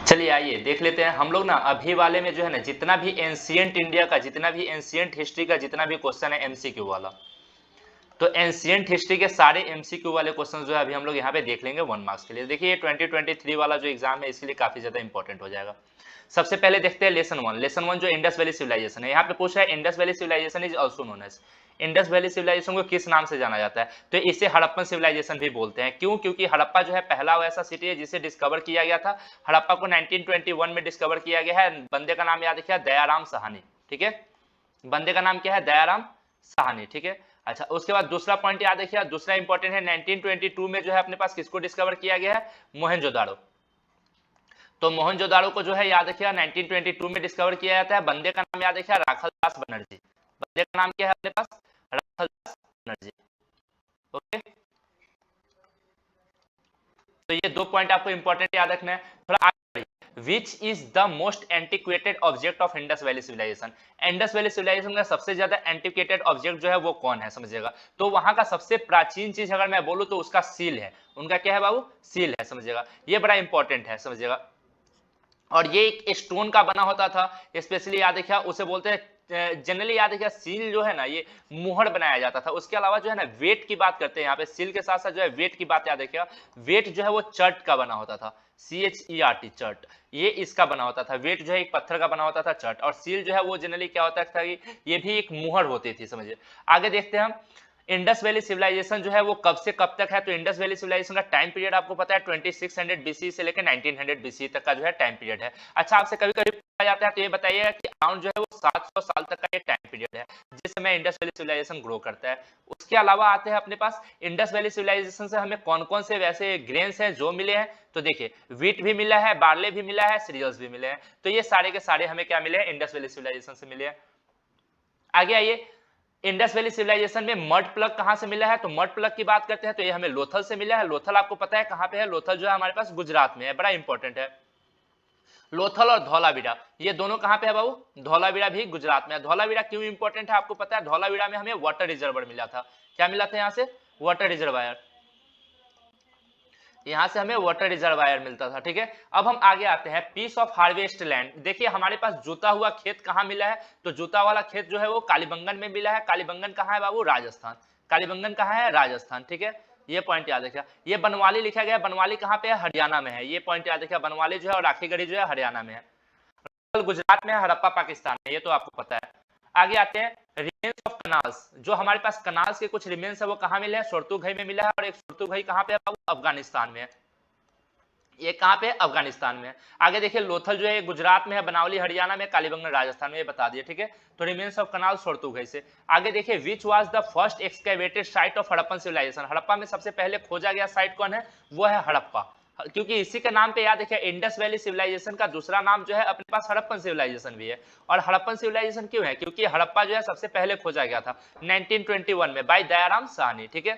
चलिए आइए देख लेते हैं हम लोग ना अभी वाले में जो है ना जितना भी एंशियंट इंडिया का जितना भी एंशियंट हिस्ट्री का जितना भी क्वेश्चन है एमसीक्यू वाला, तो एंशियंट हिस्ट्री के सारे एमसीक्यू वाले क्वेश्चन जो है अभी हम लोग यहाँ पे देख लेंगे 1 मार्क्स के लिए। देखिए ये 2023 वाला जो एग्जाम है इसके लिए काफी ज्यादा इंपॉर्टेंट हो जाएगा। सबसे पहले देखते हैं लेसन वन जो इंडस वैली सिविलाइजेशन है। यहाँ पे पूछा है Indus valley civilisation is also known as, Indus valley civilisation को किस नाम से जाना जाता है? तो इसे हड़प्पन सिविलाइजेशन भी बोलते हैं। क्यों? क्योंकि हड़प्पा जो है पहला ऐसा सिटी है जिसे डिस्कवर किया गया था। हड़प्पा को 1921 में डिस्कवर किया गया है। बंदे का नाम याद रखिए, दयाराम साहनी। ठीक है, बंदे का नाम क्या है? दयाराम साहनी। ठीक है, अच्छा उसके बाद दूसरा पॉइंट याद रखिए, दूसरा इंपॉर्टेंट है 1922 में जो है अपने पास किसको डिस्कवर किया गया है? मोहनजोदाड़ो। तो मोहनजोदाड़ो को जो है याद रखिएगा 1922 में डिस्कवर किया जाता है। बंदे का नाम याद रखिएगा राखलदास बनर्जी। बंदे का नाम क्या है अपने पास? राखलदास बनर्जी। ओके, तो ये 2 पॉइंट आपको इंपॉर्टेंट याद रखना है। थोड़ा आगे बढ़िए, which is the most antiquated object of Indus valley civilisation? Indus valley civilisation का सबसे ज्यादा एंटिक्वेटेड ऑब्जेक्ट जो है वो कौन है समझिएगा? तो वहां का सबसे प्राचीन चीज अगर मैं बोलूं तो उसका सील है। उनका क्या है बाबू? सील है, समझिएगा। ये बड़ा इंपॉर्टेंट है, समझिएगा। और ये एक स्टोन का बना होता था, स्पेशली याद रखिए उसे बोलते हैं जनरली याद रखिए सील जो है ना ये मुहर बनाया जाता था। उसके अलावा जो है ना वेट की बात करते हैं यहाँ पे, सील के साथ साथ जो है वेट की बात याद रखिएगा। वेट जो है वो चर्ट का बना होता था, CHERT चर्ट, ये इसका बना होता था। वेट जो है एक पत्थर का बना होता था चर्ट, और सील जो है वो जनरली क्या होता था कि ये भी एक मुहर होती थी, समझिए। आगे देखते हैं हम इंडस वैली सिविलाइजेशन जो है वो कब से कब तक है? तो इंडस वैली सिविलाइजेशन का टाइम पीरियड आपको पता है 2600 BC से लेकर 1900 BC तक का जो है टाइम पीरियड है। अच्छा आपसे कभी कभी पूछा जाता है तो ये बताइएगा कि अराउंड जो है वो 700 साल तक का ये टाइम पीरियड है जिस समय इंडस वैली सिविलाइजेशन ग्रो करता है। उसके अलावा आते हैं अपने पास इंडस वैली सिविलाइजेशन से हमें कौन कौन से वैसे ग्रेन्स हैं जो मिले हैं? तो देखिए वीट भी मिला है, बार्ले भी मिला है, सीरियल्स भी मिले हैं। तो ये सारे के सारे हमें क्या मिले हैं? इंडस वैली सिविलाइजेशन से मिले हैं। आगे आइए, इंडस वैली सिविलाइजेशन में मड प्लग कहां से मिला है? तो मड प्लग की बात करते हैं तो ये हमें लोथल से मिला है। लोथल आपको पता है कहां पे है? लोथल जो है हमारे पास गुजरात में है, बड़ा इंपॉर्टेंट है। लोथल और धौलावीरा ये दोनों कहां पे है बाबू? धौलावीरा भी गुजरात में है। धौलावीरा क्यों इंपॉर्टेंट है आपको पता है? धौलावीरा में हमें वाटर रिजर्वर मिला था। क्या मिला था यहां से? Water reservoir. यहां से हमें वाटर रिजर्वायर मिलता था। ठीक है, अब हम आगे आते हैं पीस ऑफ हार्वेस्ट लैंड। देखिए हमारे पास जोता हुआ खेत कहां मिला है? तो जोता वाला खेत जो है वो कालीबंगन में मिला है। कालीबंगन कहां है बाबू? राजस्थान। कालीबंगन कहां है? राजस्थान। ठीक है, ये पॉइंट याद रखिए। ये बनवाली लिखा गया, बनवाली कहां पे है? हरियाणा में है। ये पॉइंट याद रखिए, बनवाली जो है और राखीगढ़ी जो है हरियाणा में है। गुजरात में है, हड़प्पा पाकिस्तान में, ये तो आपको पता है। आगे आते हैं रिमेन्स ऑफ कनाल्स। जो हमारे पास कनाल्स के कुछ रिमेन्स है वो कहां मिले हैं? सोर्तुघई में मिला है, और एक सोर्तुघई कहां पे है बाबू? अफगानिस्तान में है। ये कहां पे? अफगानिस्तान में। आगे देखिए लोथल जो है गुजरात में है, बनावली हरियाणा में, कालीबंगन राजस्थान में, ये बता दिए। ठीक है, तो रिमेन्स ऑफ कनाल सोर्तुघई से। आगे देखिए which was the first excavated site of Harappan civilisation? Harappa में सबसे पहले खोजा गया साइट कौन है? वो है हड़प्पा। क्योंकि इसी के नाम पे याद रखिए इंडस वैली सिविलाइजेशन का दूसरा नाम जो है अपने पास हड़प्पन सिविलाइजेशन भी है। और हड़प्पन सिविलाइजेशन क्यों है? क्योंकि हड़प्पा जो है सबसे पहले खोजा गया था 1921 में बाय दयाराम साहनी। ठीक है,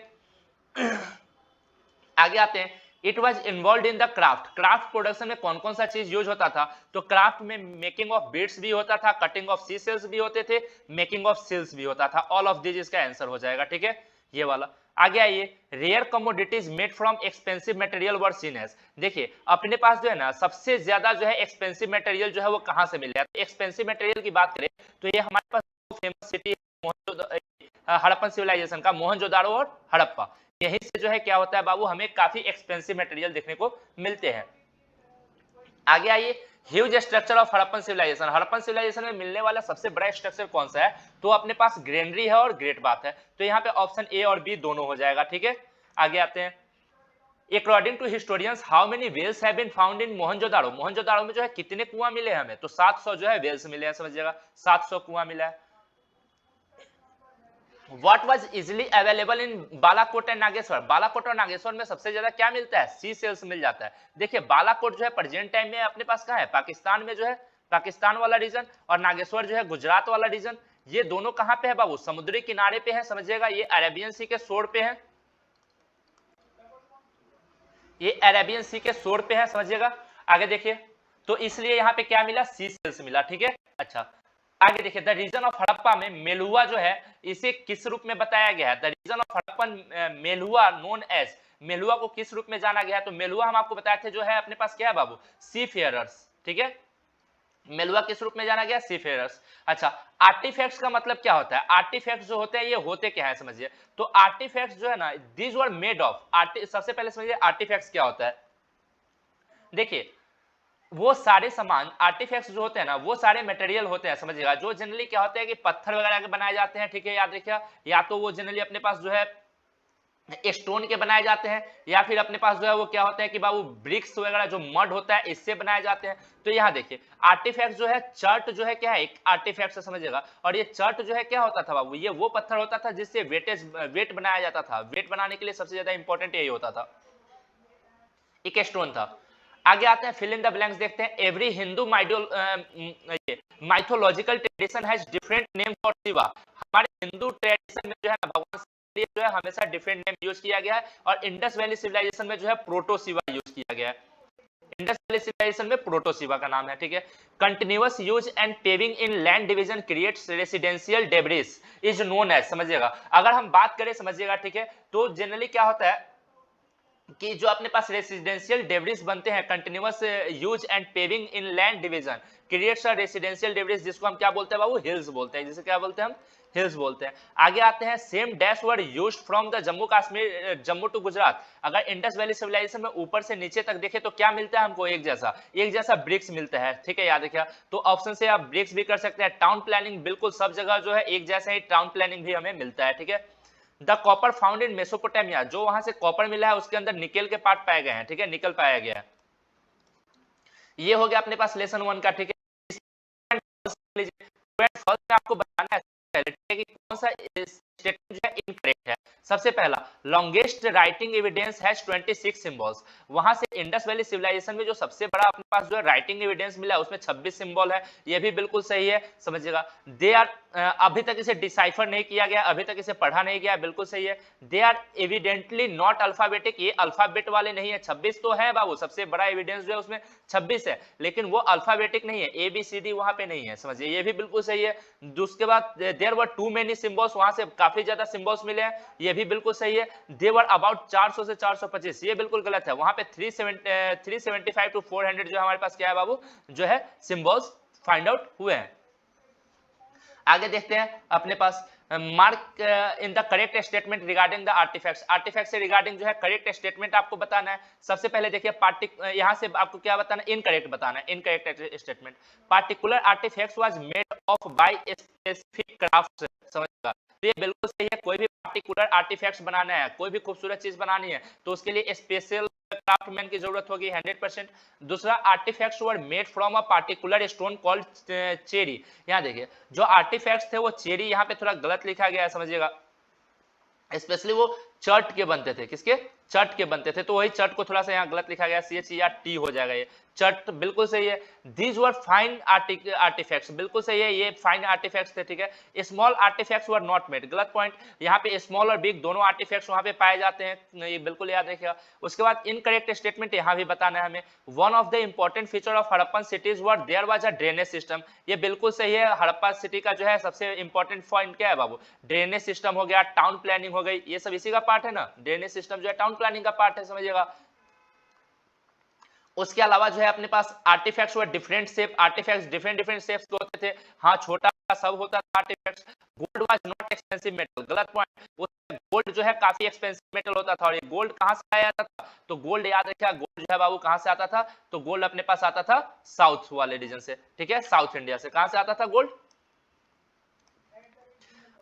आगे आते हैं it was involve in the craft. Craft production में कौन कौन सा चीज यूज होता था? तो क्राफ्ट में मेकिंग ऑफ बीड्स भी होता था, कटिंग ऑफ सी सेल्स भी होते थे, मेकिंग ऑफ सिल्स भी होता था। ऑल ऑफ दिस इसका आंसर हो जाएगा। ठीक है, ये वाला। आगे आइए rare commodities made from expensive material were seen as. देखिए अपने पास जो है ना सबसे ज्यादा जो है एक्सपेंसिव मटेरियल जो है वो कहां से मिला है? तो एक्सपेंसिव मटेरियल की बात करें तो ये हमारे पास फेमस सिटी हड़प्पन सिविलाइजेशन का मोहनजोदाड़ो और हड़प्पा, यहीं से जो है क्या होता है बाबू हमें काफी एक्सपेंसिव मटेरियल देखने को मिलते हैं। आगे आइए huge structure of Harappan civilisation. Harappan civilisation में मिलने वाला सबसे बड़ा स्ट्रक्चर कौन सा है? तो अपने पास ग्रेनरी है और ग्रेट बात है। तो यहाँ पे ऑप्शन ए और बी दोनों हो जाएगा। ठीक है, आगे आते हैं according to historians how many wells have been found in Mohenjodaro. Mohenjodaro में जो है कितने कुआं मिले हमें? तो 700 जो है वेल्स मिले हैं, समझिएगा 700 कुआं मिला है। What was easily available in Balakot and Nageshwar? Balakot और नागेश्वर में सबसे ज्यादा क्या मिलता है? सी सेल्स मिल जाता है। देखिए बालाकोट जो है प्रेजेंट टाइम में अपने पास कहां है? पाकिस्तान में जो है, पाकिस्तान वाला रीजन, और नागेश्वर जो है गुजरात वाला रीजन। ये दोनों कहां पे है बाबू? समुद्री किनारे पे है, समझिएगा। ये अरेबियन सी के शोर पे है, ये अरेबियन सी के शोर पे है, समझिएगा। आगे देखिए तो इसलिए यहाँ पे क्या मिला? सी सेल्स मिला। ठीक है, अच्छा आगे देखिए द रीजन ऑफ हड़प्पा में मेलुआ जो है इसे किस रूप में बताया गया है? The region of Harappan Meluhha known as Meluhha को किस रूप में जाना गया है? तो मेलुआ हम आपको बताए थे जो है अपने पास क्या है बाबू, सी फेयरर्स, ठीक है। मेलुआ किस रूप में जाना गया, सी फेयरर्स। अच्छा, आर्टिफैक्ट्स का मतलब क्या होता है? आर्टिफैक्ट्स जो होते हैं ये होते क्या है समझिए। तो आर्टिफैक्ट्स जो है ना, दीज वर मेड ऑफ सबसे पहले समझिए आर्टिफैक्ट्स क्या होता है। देखिए वो सारे सामान आर्टिफैक्ट्स जो होते हैं ना, वो सारे मटेरियल होते हैं समझिएगा, जो जनरली क्या होता है कि पत्थर वगैरह के बनाए जाते हैं, ठीक है, याद रखिए। या तो वो जनरली अपने पास जो है स्टोन के बनाए जाते हैं, या फिर अपने पास जो है वो क्या होता है कि बाबू ब्रिक्स वगैरह जो मड होता है इससे बनाए जाते हैं। तो यहाँ देखिए आर्टिफैक्ट जो है, चर्ट जो है क्या है, एक आर्टिफैक्ट से समझिएगा। और ये चर्ट जो है क्या होता था बाबू, ये वो पत्थर होता था जिससे वेट बनाया जाता था। वेट बनाने के लिए सबसे ज्यादा इंपॉर्टेंट यही होता था, एक स्टोन था। आगे आते हैं, फिल इन द ब्लैंक्स देखते हैं। Every Hindu mythological tradition has different name for Shiva. हमारे हिंदू ट्रेडिशन में जो है भगवान शिव जो है हमेशा डिफरेंट नेम यूज किया गया है, और इंडस वैली सिविलाइजेशन में जो है प्रोटो शिवा यूज किया गया है। इंडस वैली सिविलाइजेशन में प्रोटो शिवा का नाम है, ठीक है। Continuous use and paving in land division creates residential debris is known as, समझिएगा। अगर हम बात करें समझिएगा, ठीक है, तो जनरली क्या होता है कि जो अपने पास रेसिडेंशियल डेब्रिस बनते हैं, continuous use and paving in land division creates a residential debris, जिसको हम क्या बोलते हैं बाबू, हिल्स बोलते हैं। जिसे क्या बोलते हैं हम, हिल्स बोलते हैं। आगे आते हैं, same dash word used from the Jammu Kashmir, Jammu to Gujarat. अगर इंडस वैली सिविलाइजेशन में ऊपर से नीचे तक देखें तो क्या मिलता है हमको, एक जैसा ब्रिक्स मिलता है, ठीक है, याद रखिए। तो ऑप्शन से आप ब्रिक्स भी कर सकते हैं। टाउन प्लानिंग, बिल्कुल सब जगह जो है एक जैसा ही टाउन प्लानिंग भी हमें मिलता है, ठीक है। The copper found in Mesopotamia, जो वहां से कॉपर मिला है उसके अंदर निकेल के पार्ट पाए गए हैं, ठीक है, निकल पाया गया है। ये हो गया अपने पास लेसन 1 का, ठीक है। में आपको बताना है कि कौन सा स्टेटमेंट जो है इनकरेक्ट है। सबसे पहला, longest writing evidence has 26 symbols. वहां से इंडस वैली सिविलाइजेशन में जो सबसे बड़ा अपने पास जो है राइटिंग एविडेंस मिला है उसमें 26 सिंबल है। ये भी बिल्कुल सही है, समझिएगा। दे आर, अभी तक इसे डिसाइफर नहीं किया गया, अभी तक इसे पढ़ा नहीं गया, बिल्कुल सही है। They are evidently not alphabetic, ये अल्फाबेट वाले नहीं है। 26 तो है बाबू, सबसे बड़ा एविडेंस जो है उसमें 26 है, लेकिन वो अल्फाबेटिक नहीं है, ABCD वहां पे नहीं है, समझिए, ये भी बिल्कुल सही है। उसके बाद there were too many symbols, वहां से काफी ज्यादा सिंबल्स मिले हैं, ये भी बिल्कुल सही है। दे वर अबाउट 400 से 425, ये बिल्कुल गलत है। वहां पे 375 टू 400 जो हमारे पास क्या है बाबू, जो है सिंबल्स फाइंड आउट हुए हैं। आगे देखते हैं अपने पास, mark in the correct statement regarding the artefacts. Artefact से रिगार्डिंग जो है करेक्ट स्टेटमेंट आपको बताना है। सबसे पहले देखिए यहां से आपको क्या बताना है, इनकरेक्ट बताना है, incorrect statement. Particular artefacts was made of by specific crafts, समझिएगा। तो ये बिल्कुल सही है, कोई भी पार्टिकुलर आर्टिफैक्ट्स बनाना है, कोई भी खूबसूरत चीज बनानी है तो उसके लिए स्पेशल क्राफ्टमैन की जरूरत होगी 100%। दूसरा, artefacts were made from a particular stone called cherry. यहाँ देखिए जो आर्टिफैक्ट्स थे वो चेरी, यहाँ पे थोड़ा गलत लिखा गया है, समझिएगा। स्पेशली वो चर्ट के बनते थे, किसके, चर्ट के बनते थे, तो वही चर्ट को थोड़ा सा यहाँ गलत लिखा गया, CHERT हो जाएगा, ये चर्ट बिल्कुल सही है। दीज वर फाइन आर्टिफैक्ट्स, बिल्कुल सही है, ये फाइन आर्टिफैक्ट्स थे, ठीक है। Small artefacts were not made, गलत पॉइंट। यहाँ पे स्मॉल और बिग दोनों आर्टिफैक्ट्स वहां पे पाए जाते हैं, ये बिल्कुल याद रखिएगा। उसके बाद इनकरेक्ट स्टेटमेंट यहाँ भी बताना है हमें। One of the important feature of Harappan cities were there was a drainage system, ये बिल्कुल सही है। हड़प्पा सिटी का जो है सबसे इंपॉर्टेंट पॉइंट क्या है बाबू, ड्रेनेज सिस्टम हो गया, टाउन प्लानिंग हो गई, ये सब इसी का पार्ट है ना। ड्रेनेज सिस्टम जो है टाउन प्लानिंग का पार्ट है, समझिएगा। उसके अलावा जो है अपने पास आर्टिफैक्ट्स व different shape, artefacts different shapes के होते थे, हाँ, छोटा सब होता था artefacts. Gold was not expensive metal, गलत पॉइंट। गोल्ड जो है काफी एक्सपेंसिव मेटल होता था, और ये गोल्ड कहां से आया था, तो गोल्ड याद रखिएगा, गोल्ड जो है बाबू कहां से आता था, तो गोल्ड अपने पास आता था साउथ वाले रीजन से, ठीक है, साउथ इंडिया से। कहां से आता था गोल्ड,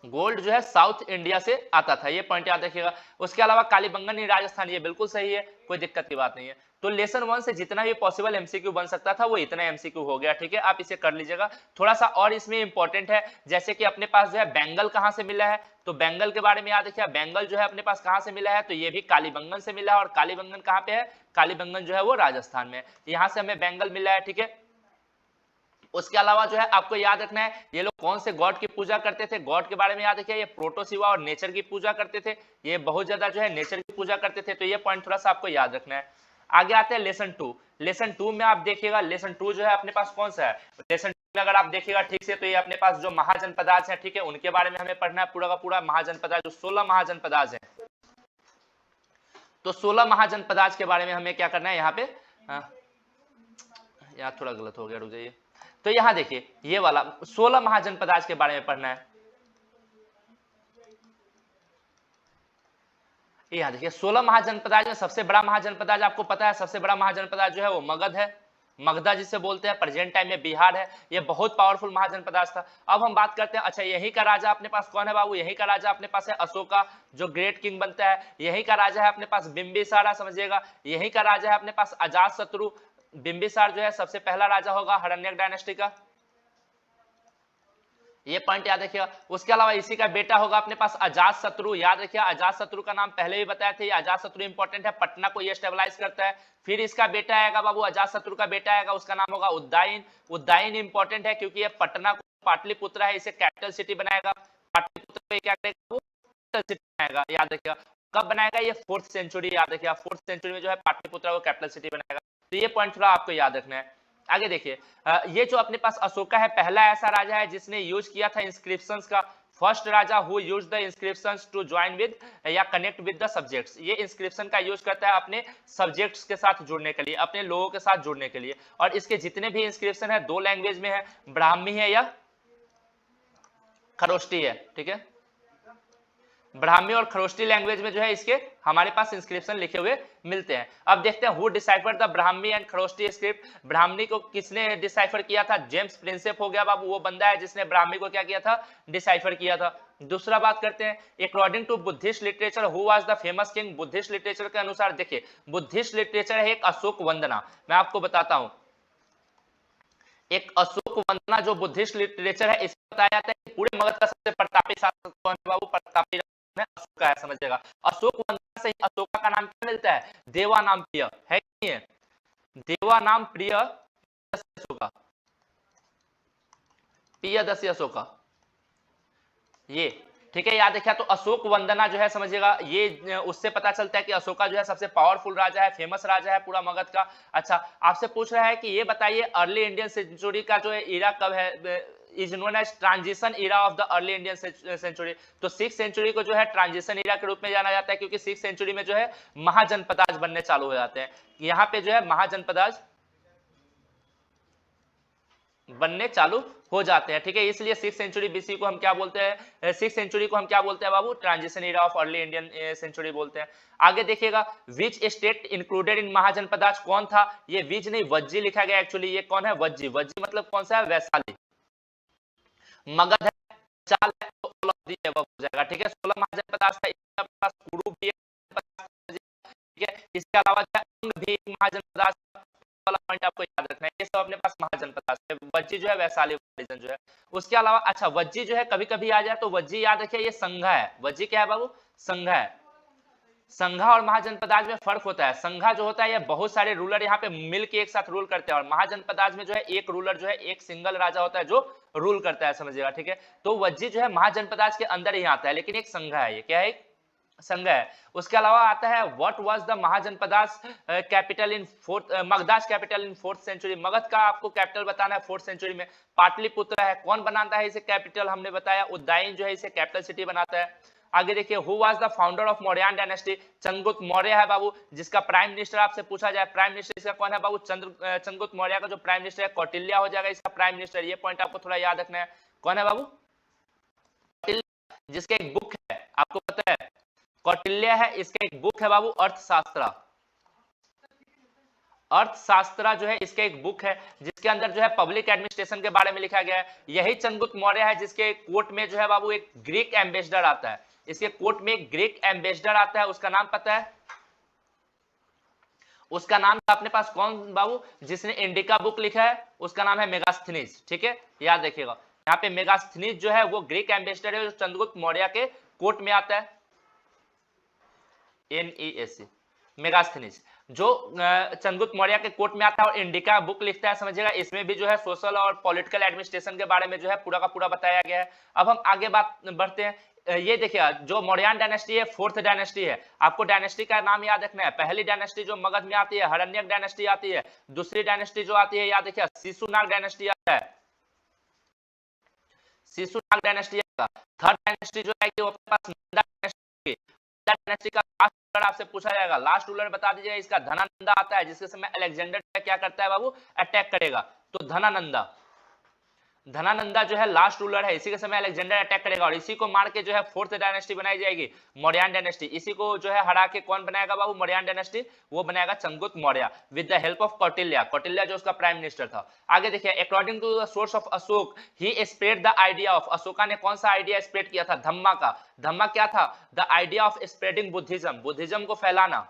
गोल्ड जो है साउथ इंडिया से आता था, ये पॉइंट याद रखिएगा। उसके अलावा कालीबंगन ही राजस्थान, ये बिल्कुल सही है, कोई दिक्कत की बात नहीं है। तो लेसन 1 से जितना भी पॉसिबल एमसीक्यू बन सकता था वो इतना एमसीक्यू हो गया, ठीक है, आप इसे कर लीजिएगा। थोड़ा सा और इसमें इंपॉर्टेंट है, जैसे कि अपने पास जो है बेंगल कहां से मिला है, तो बेंगल के बारे में याद रखिए। बेंगल जो है अपने पास कहां से मिला है, तो ये भी कालीबंगन से मिला है, और कालीबंगन कहां पे है, कालीबंगन जो है वो राजस्थान में, यहां से हमें बेंगल मिला है, ठीक है। उसके अलावा जो है आपको याद रखना है ये लोग कौन से गॉड की पूजा करते थे, गॉड के बारे में याद रखिए। ये प्रोटोसिवा और नेचर की पूजा करते थे, ये बहुत ज्यादा जो है नेचर की पूजा करते थे, तो ये पॉइंट थोड़ा सा आपको याद रखना है। आगे आते हैं लेसन 2। लेसन 2 में आप देखिएगा, लेसन 2 जो है अपने पास कौन सा है, लेसन 2 में अगर आप देखिएगा ठीक से तो ये अपने पास जो महाजनपदाज है, ठीक है, उनके बारे में हमें पढ़ना है पूरा का पूरा। महाजनपदाज जो 16 महाजनपदाज है, तो 16 महाजनपदाज के बारे में हमें क्या करना है यहाँ पे, यहाँ थोड़ा गलत हो गया, रुक जाइए। तो यहाँ देखिए ये वाला 16 महाजनपदाज के बारे में पढ़ना है। यहाँ देखिए 16 महाजनपदाज में सबसे बड़ा महाजनपदाज आपको पता है, सबसे बड़ा महाजनपदाज जो है वो मगध है, मगधा जिसे बोलते हैं, प्रेजेंट टाइम में बिहार है। ये बहुत पावरफुल महाजनपदाज था। अब हम बात करते हैं, अच्छा यही का राजा अपने पास कौन है बाबू, यही का राजा अपने पास है अशोका, जो ग्रेट किंग बनता है। यही का राजा है अपने पास बिंबिसारा, समझिएगा। यही का राजा है अपने पास अजातशत्रु। बिंबिसार जो है सबसे पहला राजा होगा हरण्यक डायनेस्टी का, ये पॉइंट याद रखिएगा। उसके अलावा इसी का बेटा होगा अपने पास अजातशत्रु, याद रखिए अजातशत्रु का नाम पहले भी बताया था, ये अजातशत्रु इंपॉर्टेंट है, पटना को ये स्टेबलाइज करता है। फिर इसका बेटा आएगा बाबू, अजातशत्रु का बेटा आएगा, उसका नाम होगा उदयन। उदयन इंपॉर्टेंट है क्योंकि ये पटना को पाटलिपुत्र है, इसे कैपिटल सिटी बनाएगा। पाटलिपुत्र पे क्या करेगा, कैपिटल सिटी बनाएगा, याद रखिएगा। कब बनाएगा, ये 4th सेंचुरी, याद रखिएगा 4th सेंचुरी में जो है पाटलिपुत्र को कैपिटल सिटी बनाएगा। तो ये पॉइंट थोड़ा आपको याद रखना है। आगे देखिए, ये जो अपने पास अशोका है, पहला ऐसा राजा है जिसने यूज किया था इंस्क्रिप्शंस का, फर्स्ट राजा who use the inscriptions to join with या कनेक्ट विद द सब्जेक्ट्स। ये इंस्क्रिप्शन का यूज करता है अपने सब्जेक्ट्स के साथ जुड़ने के लिए, अपने लोगों के साथ जुड़ने के लिए। और इसके जितने भी इंस्क्रिप्शन है 2 लैंग्वेज में है, ब्राह्मी है या खरोष्टी है, ठीक है। ब्राह्मी और खरोष्टी लैंग्वेज में जो है इसके हमारे पास इंस्क्रिप्शन लिखे हुए मिलते हैं। अब देखते हैं who decipher the Brahmi and Kharosthi script. Brahmi को किसने डिसाइफर किया था, जेम्स प्रिंसेप हो गया बाबू, वो बंदा है जिसने ब्राह्मी को क्या किया था, डिसाइफर किया था। दूसरा बात करते हैं, according to Buddhist literature who was the famous king. Buddhist literature के अनुसार देखिए, बुद्धिस्ट लिटरेचर है एक अशोक वंदना, मैं आपको बताता हूं। एक अशोक वंदना जो बुद्धिस्ट लिटरेचर है, इसमें बताया जाता है कि पूरे मगध का सबसे प्रतापी शासक कौन है बाबू, प्रतापी अशोका है, समझिएगा। अशोक वंदना से ही अशोका का नाम क्या मिलता है, देवा नाम प्रिय है कि नहीं है, देवा नाम प्रिय अशोका, प्रियदर्शी अशोका, ये ठीक है, याद रखिए। तो अशोक वंदना जो है समझिएगा, ये उससे पता चलता है कि अशोका जो है सबसे पावरफुल राजा है, फेमस राजा है पूरा मगध का। अच्छा, आपसे पूछ रहा है कि ये बताइए अर्ली इंडियन सेंचुरी का जो है इरा कब है, is known as transition era of the early Indian century. तो 6th सेंचुरी को जो है ट्रांजिशन इरा के रूप में जाना जाता है, क्योंकि 6th सेंचुरी में जो है महाजनपदाज बनने चालू हो जाते हैं। यहाँ पे जो है महाजनपदाज बनने चालू हो जाते हैं, ठीक है। इसलिए 6th सेंचुरी बीसी को हम क्या बोलते हैं, 6th सेंचुरी को हम क्या बोलते हैं बाबू, transition era of early Indian century बोलते हैं। आगे देखिएगा, विच स्टेट इंक्लूडेड इन महाजनपदाज, कौन था, ये विज नहीं वज्जी लिखा गया एक्चुअली, ये कौन है, वज्जी। वज्जी मतलब कौन सा है, वैशाली। मगध है, चाल है, तो ऑल ऑफ दी अबव हो जाएगा, ठीक है। 16 महाजनपदाज था, इसके पास कुरु भी है, ठीक है। इसके अलावा अंग भी एक महाजनपदाज वाला पॉइंट आपको याद रखना है, ये सब अपने पास महाजनपदाज है। वज्जी जो है वैशाली रीजन जो है। उसके अलावा अच्छा, वज्जी जो है कभी कभी आ जाए तो वज्जी याद रखिए ये संघा है। वज्जी क्या है बाबू, संघा है। संघा और महाजनपदाज में फर्क होता है। संघा जो होता है ये बहुत सारे रूलर यहाँ पे मिल के एक साथ रूल करते हैं, और महाजनपदाज में जो है एक रूलर जो है, एक सिंगल राजा होता है जो रूल करता है, समझिएगा, ठीक है। तो वज्जी जो है महाजनपदाज के अंदर ही आता है, लेकिन एक संघा है, ये क्या है, संघ है। उसके अलावा आता है what was the Mahajanapadas capital in Magadha's capital in 4th century. Magadha का आपको कैपिटल बताना है 4th सेंचुरी में, पाटलिपुत्र है। कौन बनाता है इसे कैपिटल, हमने बताया उदयन जो है इसे कैपिटल सिटी बनाता है। आगे देखिए, who was the founder of Mauryan dynasty. Chandragupta Maurya है बाबू, जिसका प्राइम मिनिस्टर आपसे पूछा जाए, प्राइम मिनिस्टर इसका कौन है बाबू, चंद्रगुप्त मौर्य का जो प्राइम मिनिस्टर है कौटिल्य हो जाएगा इसका प्राइम मिनिस्टर। ये पॉइंट आपको थोड़ा याद रखना है, कौन है बाबू, जिसका एक बुक है, आपको पता है कौटिल्य है, इसका एक बुक है बाबू अर्थशास्त्र। अर्थशास्त्र जो है इसका एक बुक है, जिसके अंदर जो है पब्लिक एडमिनिस्ट्रेशन के बारे में लिखा गया है। यही चंद्रगुप्त मौर्य है जिसके कोर्ट में जो है बाबू एक ग्रीक एम्बेसडर आता है, इसके कोर्ट में एक ग्रीक एम्बेसडर आता है, उसका नाम पता है, उसका नाम अपने पास कौन बाबू, जिसने इंडिका बुक लिखा है, उसका नाम है मेगास्थनीज, ठीक है, याद रखिएगा। यहाँ पे मेगास्थनीज जो है वो ग्रीक एम्बेसडर है जो चंद्रगुप्त मौर्य के कोर्ट में आता है, NESC, मेगास्थनीज जो चंद्रगुप्त मौर्य के कोर्ट में आता है और इंडिका बुक लिखता है, समझिएगा। इसमें भी जो है सोशल और पॉलिटिकल एडमिनिस्ट्रेशन के बारे में जो है पूरा का पूरा बताया गया है। अब हम आगे बात बढ़ते हैं। ये देखिए, जो मौर्यन डायनेस्टी है 4th डायनेस्टी है। आपको डायनेस्टी का नाम याद रखना है। पहली डायनेस्टी जो मगध में आती है हरण्यक डायनेस्टी आती है। दूसरी डायनेस्टी जो आती है याद रखिए शिशुनाग डायनेस्टी आता है, शिशुनाग डायनेस्टी आता है। थर्ड डायनेस्टी जो है कि वो अपने पास नंदा डायनेस्टी, डायनेस्टी का लास्ट रूलर आपसे पूछा जाएगा, लास्ट रूलर बता दीजिएगा। इसका धनानंदा आता है, जिसके समय अलेक्जेंडर क्या करता है बाबू, अटैक करेगा। तो धनानंदा, धनानंदा जो है लास्ट रूलर है, इसी के समय अलेक्जेंडर अटैक करेगा और इसी को मार के जो है फोर्थ डायनेस्टी बनाई जाएगी, मौर्यन डायनेस्टी। इसी को जो है हरा के कौन बनाएगा बाबू, मौर्यन डायनेस्टी, वो बनाएगा Chandragupta Maurya with the help of Kautilya. Kautilya जो उसका प्राइम मिनिस्टर था। आगे देखिए, according to the source of Ashok he spread the idea of, Ashoka ने कौन सा आइडिया स्प्रेड किया था, धम्मा का। धम्मा क्या था, the idea of spreading Buddhism, Buddhism को फैलाना।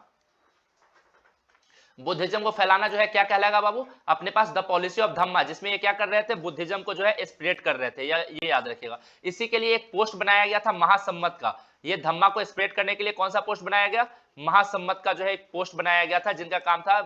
बुद्धिज्म को फैलाना जो है क्या कहलाएगा बाबू, अपने पास द पॉलिसी ऑफ धम्मा, जिसमें ये क्या कर रहे थे, बुद्धिज्म को जो है स्प्रेड कर रहे थे, ये याद रखिएगा। इसी के लिए एक पोस्ट बनाया गया था महासम्मत का, ये धम्मा को स्प्रेड करने के लिए कौन सा पोस्ट बनाया गया, महासम्मत का जो है एक पोस्ट बनाया गया था, जिनका काम था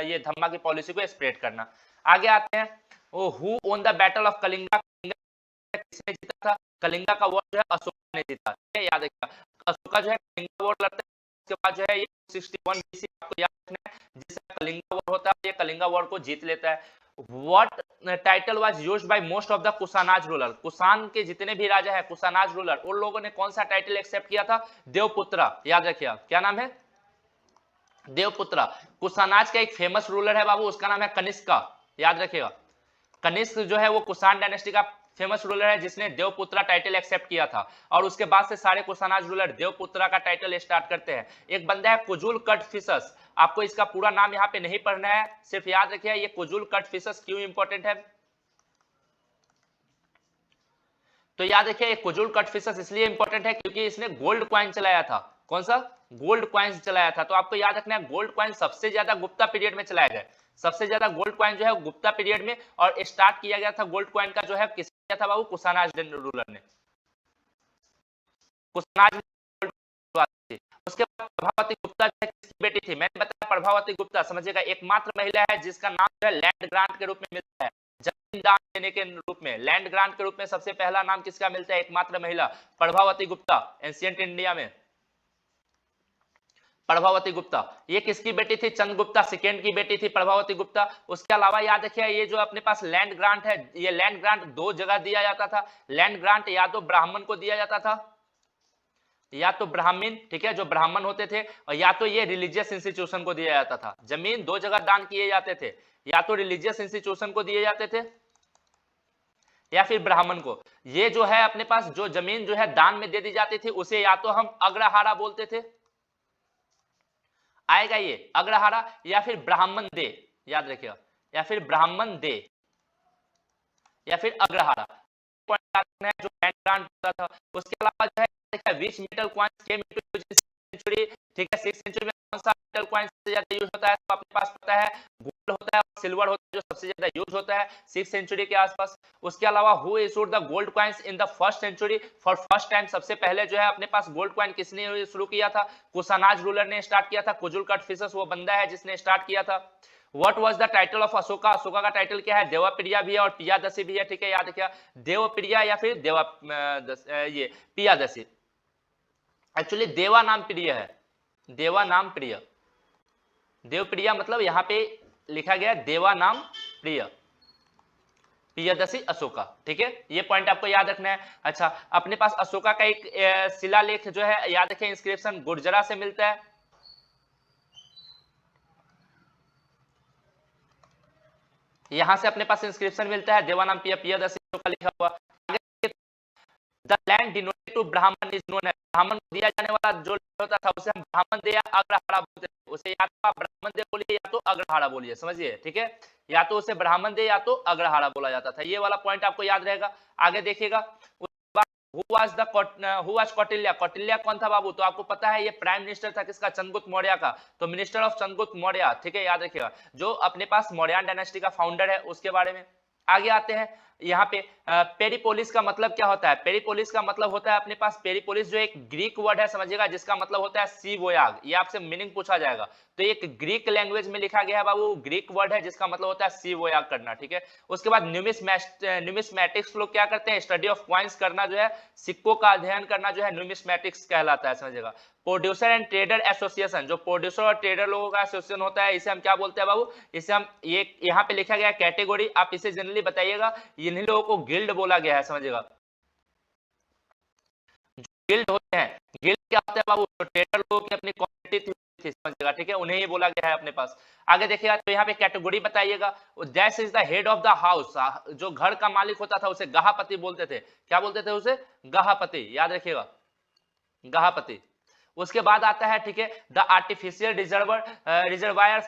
ये धम्मा की पॉलिसी को स्प्रेड करना। आगे आते हैं, who own the battle of Kalinga, किसने जीता था, कलिंगा का वॉर जो है अशोका ने जीता, याद रखिएगा। अशोका जो है कलिंगा वॉर लड़ते हैं, उसके बाद जो है ये 61 BC आपको याद रखना है, जिससे कलिंगा वॉर होता है, ये कलिंगा वॉर को जीत लेता है। What title was used by most of the Kushanas ruler, Kushan के जितने भी राजा है, कुशानाज रूलर, उन लोगों ने कौन सा टाइटल एक्सेप्ट किया था, देवपुत्र, याद रखिएगा। क्या नाम है, देवपुत्र। कुशानाज का एक फेमस रूलर है बाबू, उसका नाम है कनिष्क, याद रखिएगा। कनिष्क जो है वो कुषाण डायनेस्टी का फेमस रूलर है, जिसने देवपुत्रा टाइटल एक्सेप्ट किया था, और उसके बाद से सारे कुशानाज रूलर देवपुत्रा का टाइटल स्टार्ट करते हैं। एक बंदा है कुजुल कटफिसस, आपको इसका पूरा नाम यहाँ पे नहीं पढ़ना है, सिर्फ याद रखिए ये कुजुल कटफिसस क्यों इंपॉर्टेंट है। तो याद रखिए ये कुजुल कटफिसस इसलिए इंपॉर्टेंट है क्योंकि इसने गोल्ड कॉइन चलाया था। कौन सा, गोल्ड कॉइन्स चलाया था। तो आपको याद रखना है गोल्ड कॉइन सबसे ज्यादा गुप्ता पीरियड में चलाया गया, सबसे ज्यादा गोल्ड कॉइन जो है गुप्ता पीरियड में, और स्टार्ट किया गया था गोल्ड कॉइन का जो है किसने किया था बाबू, कुशानाज रूलर ने, कुशानाज। उसके बाद प्रभावती गुप्ता जो है किसकी बेटी थी, मैंने बताया प्रभावती गुप्ता, समझिएगा एकमात्र महिला है जिसका नाम जो है लैंड ग्रांट के रूप में मिलता है, जमीन दान देने के रूप में, लैंड ग्रांट के रूप में सबसे पहला नाम किसका मिलता है, एकमात्र महिला प्रभावती गुप्ता, एंशिएंट इंडिया में प्रभावती गुप्ता। ये किसकी बेटी थी, चंद्रगुप्ता सेकेंड की बेटी थी प्रभावती गुप्ता। उसके अलावा याद रखिए ये जो अपने पास लैंड ग्रांट है, ये लैंड ग्रांट दो जगह दिया जाता था। लैंड ग्रांट या तो ब्राह्मण को दिया जाता था, या तो ब्राह्मण, ठीक है, जो ब्राह्मण होते थे, और या तो ये रिलीजियस इंस्टीट्यूशन को दिया जाता था। जमीन दो जगह दान किए जाते थे, या तो रिलीजियस इंस्टीट्यूशन को दिए जाते थे या फिर ब्राह्मण को। ये जो है अपने पास जो जमीन जो है दान में दे दी जाती थी, उसे या तो हम अग्रहारा बोलते थे, आएगा ये अग्रहारा, या फिर ब्राह्मण दे, याद रखिएगा, या फिर ब्राह्मण दे या फिर अग्रहारा है जो लैंड ग्रांट होता था। उसके अलावा जो है which metal coins came into use in century, ठीक है, 6th सेंचुरी में कौन सा मेटल कॉइन्स सबसे ज्यादा यूज होता है, तो अपने पास पता है गोल्ड होता है और सिल्वर होता है जो सबसे ज्यादा यूज होता है 6th सेंचुरी के आसपास। उसके अलावा who issued the gold coins in the 1st century, for first time सबसे पहले जो है अपने पास गोल्ड कॉइन किसने शुरू किया था, कुशानाज रूलर ने स्टार्ट किया था। कुजुल कटफिसस वो बंदा है जिसने स्टार्ट किया था। What was the title of Ashoka, Ashoka का टाइटल क्या है, देवप्रिया भी है और पियादसी भी है, ठीक है, याद रखिए देवप्रिया या फिर ये पियादसी। एक्चुअली देवा नाम प्रिय है, देवा नाम प्रिय, देवप्रिया मतलब यहाँ पे लिखा गया देवा नाम प्रिय, पियादसी अशोका, ठीक है, ये पॉइंट आपको याद रखना है। अच्छा, अपने पास अशोका का एक शिलालेख जो है याद रखिए, इंस्क्रिप्शन गुर्जरा से मिलता है। यहां से अपने पास इंस्क्रिप्शन मिलता है, देवानाम पियादसी का लिखा हुआ। द लैंड डिनोटेड टू ब्राह्मण इज नोन, ब्राह्मण को दिया जाने वाला जो होता था उसे हम ब्राह्मण दे या अग्रहारा बोलते थे, उसे या तो आप ब्राह्मण दे बोलिए या तो अग्रहारा बोलिए, समझिए, ठीक है, या तो उसे ब्राह्मण दे या तो अग्रहारा बोला जाता था। ये वाला पॉइंट आपको याद रहेगा। आगे देखिएगा, Who was कौटिल्य, कौटिल्य कौन था बाबू, तो आपको पता है ये प्राइम मिनिस्टर था किसका, चंद्रगुप्त मौर्य का, तो मिनिस्टर ऑफ चंद्रगुप्त मौर्य, ठीक है, याद रखिएगा, जो अपने पास मौर्यन डायनेस्टी का फाउंडर है उसके बारे में। आगे आते हैं यहाँ पे, पेरिपोलिस का मतलब क्या होता है, पेरिपोलिस का मतलब होता है अपने पास, पेरिपोलिस जो एक ग्रीक वर्ड है समझिएगा, जिसका मतलब होता है सी वोयाग, ये आपसे मीनिंग पूछा जाएगा, तो एक ग्रीक लैंग्वेज में लिखा गया है बाबू, ग्रीक वर्ड है जिसका मतलब होता है सी वोयाग करना, ठीक है। उसके बाद न्यूमिस्मैटिक्स लोग क्या करते हैं, स्टडी ऑफ कॉइन्स करना जो है, सिक्कों का अध्ययन करना जो है न्यूमिस्मैटिक्स कहलाता है, समझिएगा। प्रोड्यूसर एंड ट्रेडर एसोसिएशन, जो प्रोड्यूसर और ट्रेडर लोगों का एसोसिएशन होता है, इसे हम क्या बोलते हैं बाबू, इसे हम, ये यहाँ पे लिखा गया कैटेगरी, आप इसे जनरली बताइएगा, इन्हीं लोगों को गिल्ड बोला गया है, समझिएगा। गिल्ड होते हैं, गिल्ड क्या होता है बाबू? ट्रेडर लोगों की अपनी कम्युनिटी थी, समझिएगा, ठीक है, उन्हें ही बोला गया है अपने पास। आगे देखिएगा तो यहाँ पे कैटेगरी बताइएगा, that is the head of the house, जो घर का मालिक होता था उसे गहापति बोलते थे। क्या बोलते थे उसे? गहापति, याद रखिएगा, गहापति। उसके बाद आता है, ठीक है, the artificial reservoir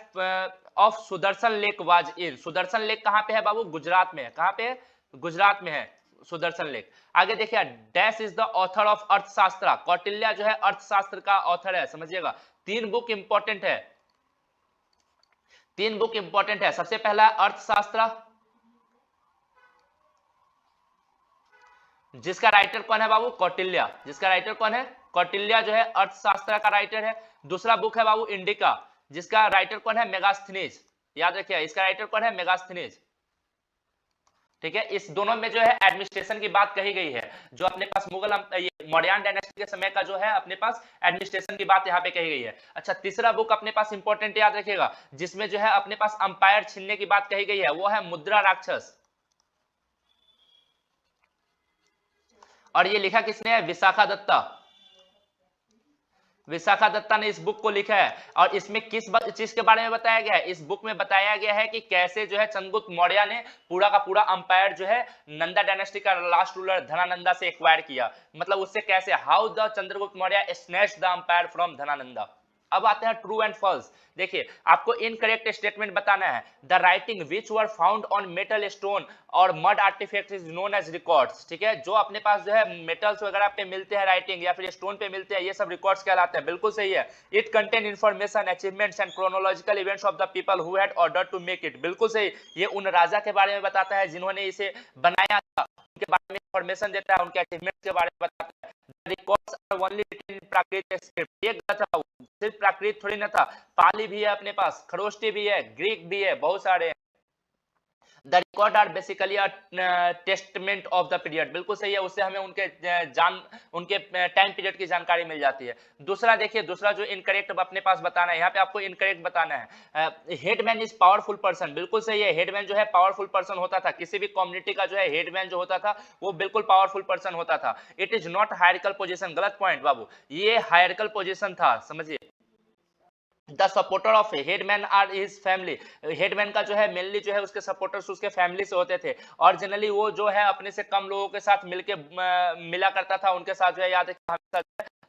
of Sudarshan lake was in. Sudarshan lake कहां पे है बाबू? गुजरात में है। कहां पे है? गुजरात में है सुदर्शन लेक। आगे देखिए, dash is the author of अर्थशास्त्र। कौटिल्य जो है अर्थशास्त्र का ऑथर है, समझिएगा। 3 बुक इंपॉर्टेंट है, 3 बुक इंपॉर्टेंट है। सबसे पहला अर्थशास्त्र, जिसका राइटर कौन है बाबू? कौटिल्य। जिसका राइटर कौन है? कौटिल्य जो है अर्थशास्त्र का राइटर है। दूसरा बुक है बाबू इंडिका, जिसका राइटर कौन है? मेगास्थनीज। याद रखिए, इसका राइटर कौन है? मेगास्थनीज, ठीक है। इस दोनों में जो है एडमिनिस्ट्रेशन की बात कही गई है, जो अपने पास मुगल ये मौर्यन डायनेस्टी के समय का जो है अपने पास एडमिनिस्ट्रेशन की बात यहाँ पे कही गई है। अच्छा, तीसरा बुक अपने पास इंपॉर्टेंट, याद रखिएगा, जिसमें जो है अपने पास अंपायर छीनने की बात कही गई है, वो है मुद्रा राक्षस। और ये लिखा किसने है? विशाखा दत्ता। विशाखा दत्ता ने इस बुक को लिखा है। और इसमें किस चीज के बारे में बताया गया है? इस बुक में बताया गया है कि कैसे जो है चंद्रगुप्त मौर्य ने पूरा का पूरा अंपायर जो है नंदा डायनेस्टी का लास्ट रूलर धनानंदा से एक्वायर किया। मतलब उससे कैसे, how the Chandragupta Maurya snatched the empire from Dhanananda. अब आते हैं ट्रू एंड फॉल्स। देखिए, आपको इनकरेक्ट स्टेटमेंट बताना है। The writing which were found on metal stone और mud artefact is known as records, ठीक है। जो अपने पास जो है मेटल्स वगैरह पे मिलते हैं राइटिंग या फिर स्टोन पे मिलते हैं, ये सब रिकॉर्ड्स कहलाते हैं। बिल्कुल सही है। It contain information, achievements and chronological events of the people who had order to make it. बिल्कुल सही। ये उन राजा के बारे में बताता है जिन्होंने इसे बनाया था, उनके बारे में इंफॉर्मेशन देता है, उनके अचीवमेंट्स के बारे में बताता है। Records are only written in Prakrit script. ये गलत है, सिर्फ प्राकृत थोड़ी ना था, पाली भी है अपने पास, खरोष्टी भी है, ग्रीक भी है, बहुत सारे हैं। The record are basically a testament of the period. बिल्कुल सही है, उससे हमें उनके उनके टाइम पीरियड की जानकारी मिल जाती है। दूसरा देखिए, दूसरा जो इनकरेक्ट अपने पास बताना है, यहाँ पे आपको इनकरेक्ट बताना है। Headman is powerful person. बिल्कुल सही है, हेडमैन जो है पावरफुल पर्सन होता था। किसी भी कम्युनिटी का जो है हेडमैन जो होता था वो बिल्कुल पावरफुल पर्सन होता था। It is not hierarchical position. गलत पॉइंट बाबू, ये हायरकल पोजिशन था, समझिए। The supporter of headman are his family. Headman का जो है मेनली जो है उसके सपोर्टर्स उसके फैमिली से होते थे। और जनरली वो जो है अपने से कम लोगों के साथ मिला करता था, उनके साथ जो है याद है